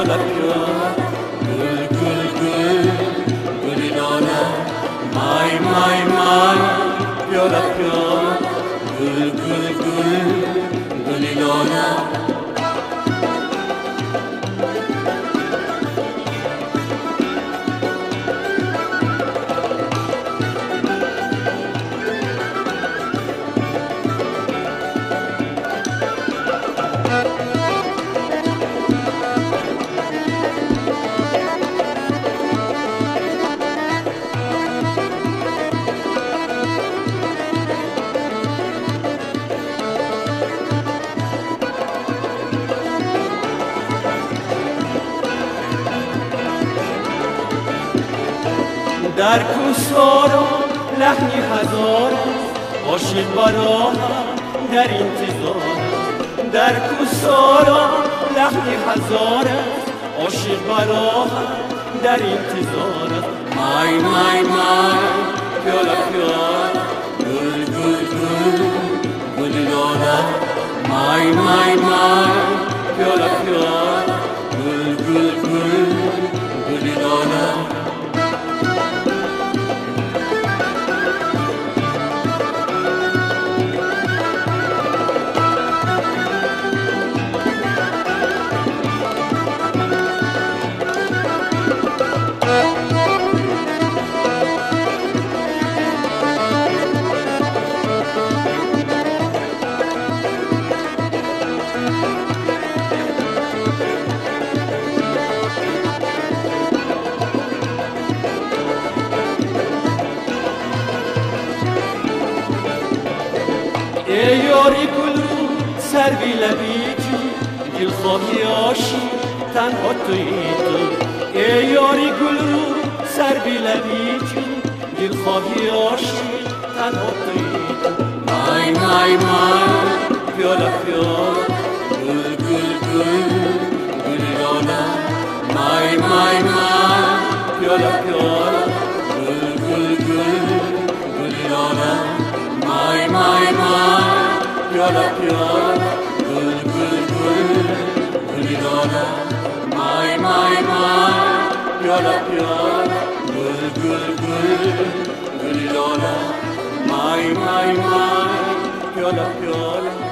پیاله پیاله گل گل گل گلی لاله مای مای مای پیاله پیاله گل گل گل گلی لاله در کوسارا لحنی هزار عاشق برا در انتظار در کوسارا لحنی هزار عاشق برا در انتظار مای مای مای پیاله پیاله گل گل گل گلی لاله مای مای مای پیاله پیاله گل گل گل گلی لاله ای یاری گل رو سر بی لبی جو دل خواهی عاشق تنها تویی تو ای یاری گل رو سر بی لبی جو دل خواهی عاشق تنها تویی تو مای مای مای پیاله پیاله گل گل گل گلی لاله مای مای مای پیاله پیاله گل گل گل گلی لاله مای مای مای پیاله پیاله گل گل گل گلی لاله مای مای مای پیاله پیاله گل گل گل گلی لاله مای مای مای پیاله پیاله